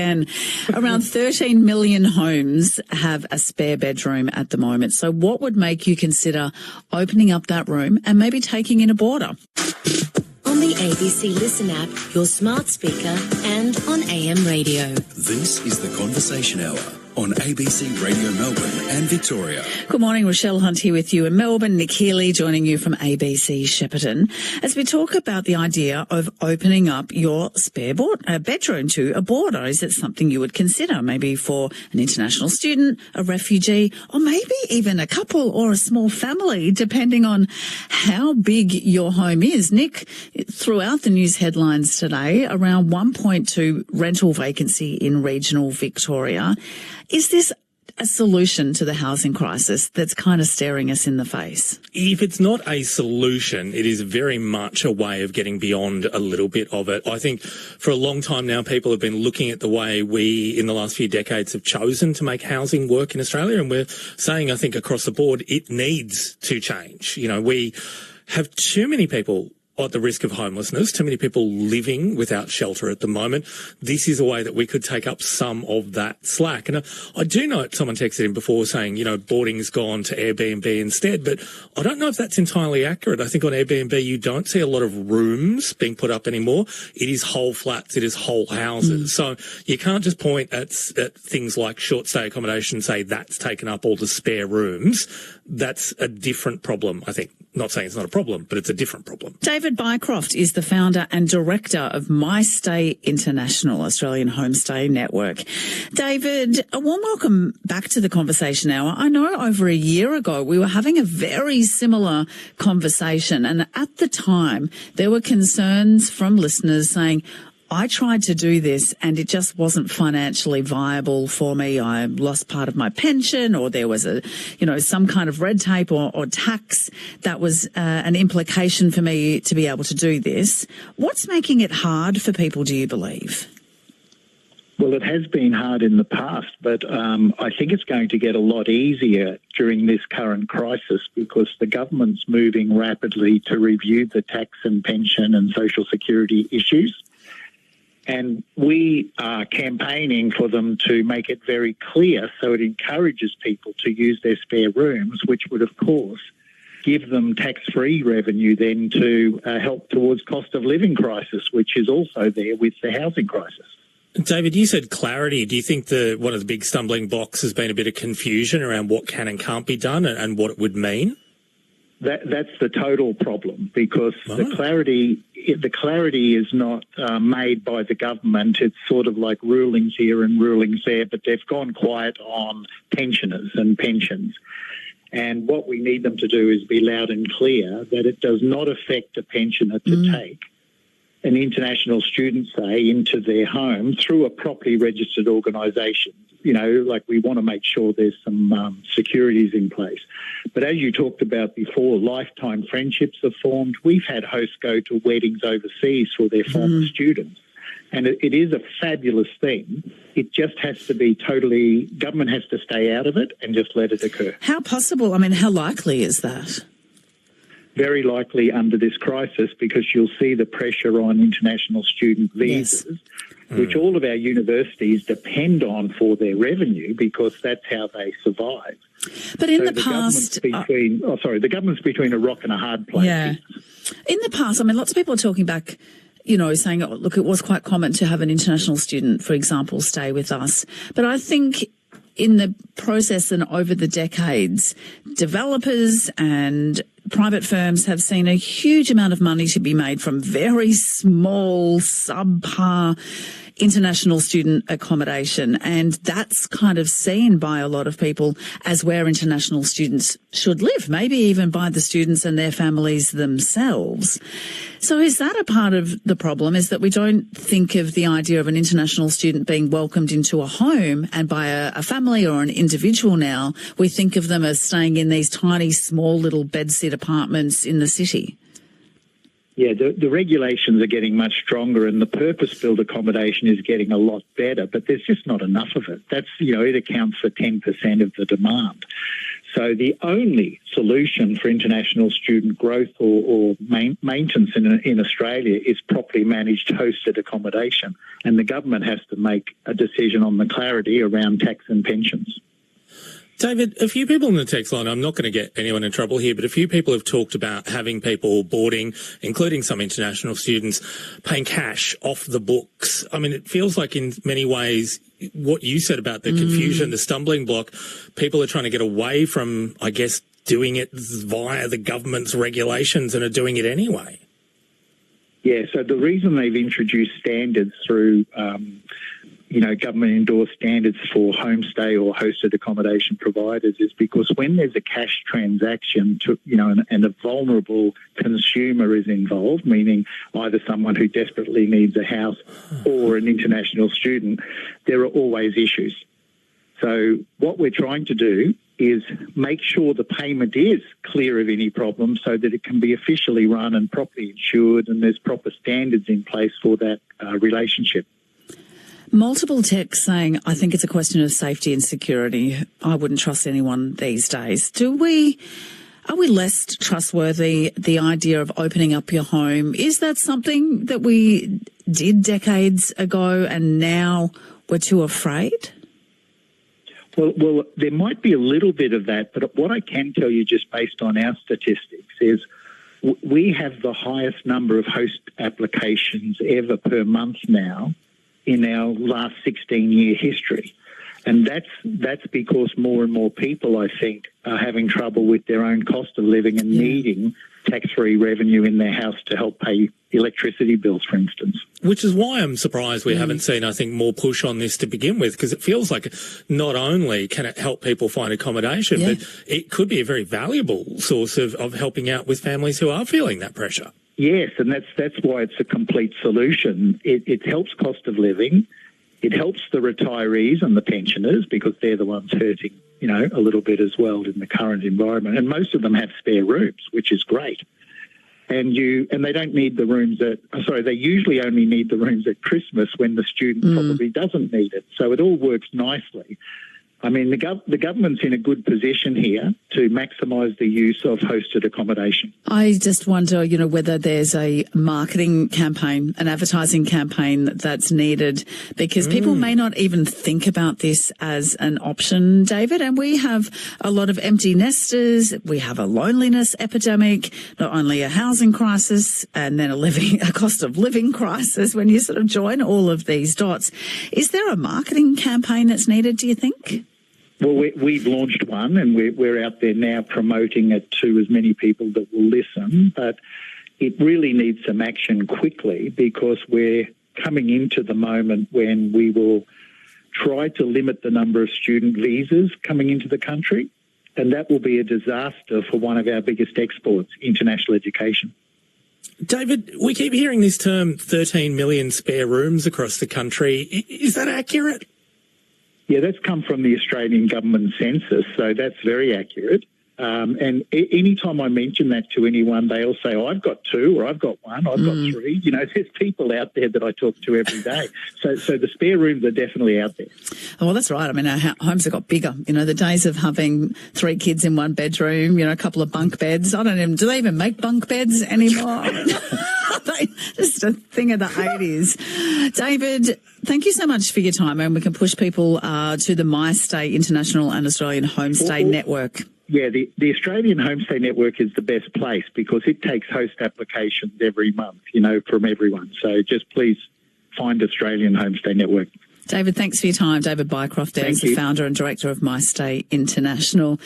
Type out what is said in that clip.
And around 13 million homes have a spare bedroom at the moment. So what would make you consider opening up that room and maybe taking in a boarder? On the ABC Listen app, your smart speaker, and on AM radio. This is the Conversation Hour on ABC Radio Melbourne and Victoria. Good morning, Richelle Hunt here with you in Melbourne. Nic Healey joining you from ABC Shepparton as we talk about the idea of opening up your spare bedroom to a boarder. Is it something you would consider, maybe for an international student, a refugee, or maybe even a couple or a small family, depending on how big your home is? Nick, throughout the news headlines today, around 1.2 rental vacancy in regional Victoria. Is this a solution to the housing crisis that's kind of staring us in the face? If it's not a solution, it is very much a way of getting beyond a little bit of it. I think for a long time now, people have been looking at the way we, in the last few decades, have chosen to make housing work in Australia. And we're saying, I think, across the board, it needs to change. You know, we have too many people at the risk of homelessness, too many people living without shelter at the moment. This is a way that we could take up some of that slack. And I do know someone texted in before saying, you know, boarding's gone to Airbnb instead, but I don't know if that's entirely accurate. I think on Airbnb you don't see a lot of rooms being put up anymore. It is whole flats, it is whole houses. So you can't just point at things like short stay accommodation and say that's taken up all the spare rooms. That's a different problem, I think. Not saying it's not a problem, but it's a different problem. David Bycroft is the founder and director of MyStay International, Australian Homestay Network. David, a warm welcome back to the Conversation Hour. I know over a year ago we were having a very similar conversation, and at the time there were concerns from listeners saying, I tried to do this and it just wasn't financially viable for me. I lost part of my pension, or there was some kind of red tape or tax that was an implication for me to be able to do this. What's making it hard for people, do you believe? Well, it has been hard in the past, but I think it's going to get a lot easier during this current crisis because the government's moving rapidly to review the tax and pension and social security issues. And we are campaigning for them to make it very clear so it encourages people to use their spare rooms, which would, of course, give them tax-free revenue then to help towards cost of living crisis, which is also there with the housing crisis. David, you said clarity. Do you think one of the big stumbling blocks has been a bit of confusion around what can and can't be done and what it would mean? That's the total problem because the clarity is not made by the government. It's sort of like rulings here and rulings there, but they've gone quiet on pensioners and pensions. And what we need them to do is be loud and clear that it does not affect a pensioner to take an international student, say, into their home through a properly registered organisation. You know, like we want to make sure there's some securities in place. But as you talked about before, lifetime friendships are formed. We've had hosts go to weddings overseas for their former students. And it is a fabulous thing. It just has to be government has to stay out of it and just let it occur. How possible? I mean, how likely is that? Very likely under this crisis because you'll see the pressure on international student visas, which all of our universities depend on for their revenue because that's how they survive. But in the past... the government's between a rock and a hard place. Yeah. In the past, I mean, lots of people are talking back, you know, saying, oh, look, it was quite common to have an international student, for example, stay with us. But I think in the process and over the decades, developers and private firms have seen a huge amount of money to be made from very small, subpar international student accommodation. And that's kind of seen by a lot of people as where international students should live, maybe even by the students and their families themselves. So is that a part of the problem, is that we don't think of the idea of an international student being welcomed into a home and by a family or an individual now, we think of them as staying in these tiny, small little bedsit apartments in the city? Yeah, the regulations are getting much stronger and the purpose-built accommodation is getting a lot better, but there's just not enough of it. That's, you know, it accounts for 10% of the demand. So the only solution for international student growth or maintenance in Australia is properly managed hosted accommodation. And the government has to make a decision on the clarity around tax and pensions. David, a few people in the text line, I'm not going to get anyone in trouble here, but a few people have talked about having people boarding, including some international students, paying cash off the books. I mean, it feels like in many ways what you said about the confusion, the stumbling block, people are trying to get away from, I guess, doing it via the government's regulations and are doing it anyway. Yeah, so the reason they've introduced standards through government-endorsed standards for homestay or hosted accommodation providers is because when there's a cash transaction and a vulnerable consumer is involved, meaning either someone who desperately needs a house or an international student, there are always issues. So what we're trying to do is make sure the payment is clear of any problem so that it can be officially run and properly insured and there's proper standards in place for that relationship. Multiple texts saying, I think it's a question of safety and security. I wouldn't trust anyone these days. Are we less trustworthy, the idea of opening up your home? Is that something that we did decades ago and now we're too afraid? Well, there might be a little bit of that, but what I can tell you just based on our statistics is we have the highest number of host applications ever per month now in our last 16-year history. And that's because more and more people, I think, are having trouble with their own cost of living and needing tax-free revenue in their house to help pay electricity bills, for instance. Which is why I'm surprised we haven't seen, I think, more push on this to begin with, because it feels like not only can it help people find accommodation, but it could be a very valuable source of helping out with families who are feeling that pressure. Yes, and that's why it's a complete solution. It helps cost of living. It helps the retirees and the pensioners because they're the ones hurting, a little bit as well in the current environment. And most of them have spare rooms, which is great. And they don't need the rooms they usually only need the rooms at Christmas when the student probably doesn't need it. So it all works nicely. I mean, the government's in a good position here to maximise the use of hosted accommodation. I just wonder, whether there's a marketing campaign, an advertising campaign that's needed, because people may not even think about this as an option, David. And we have a lot of empty nesters. We have a loneliness epidemic, not only a housing crisis and then a cost of living crisis when you sort of join all of these dots. Is there a marketing campaign that's needed, do you think? Well, we've launched one and we're out there now promoting it to as many people that will listen, but it really needs some action quickly because we're coming into the moment when we will try to limit the number of student visas coming into the country, and that will be a disaster for one of our biggest exports, international education. David, we keep hearing this term 13 million spare rooms across the country. Is that accurate? Yeah, that's come from the Australian government census, so that's very accurate. And any time I mention that to anyone, they all say, I've got two, or I've got one, I've got three. There's people out there that I talk to every day. So the spare rooms are definitely out there. Oh, well, that's right. I mean, our homes have got bigger. The days of having 3 kids in one bedroom, a couple of bunk beds. Do they even make bunk beds anymore? Just a thing of the 80s. David, thank you so much for your time, and we can push people to the MyStay International and Australian Homestay Network. Yeah, the Australian Homestay Network is the best place because it takes host applications every month, from everyone. So just please find Australian Homestay Network. David, thanks for your time. David Bycroft there is the founder and director of MyStay International.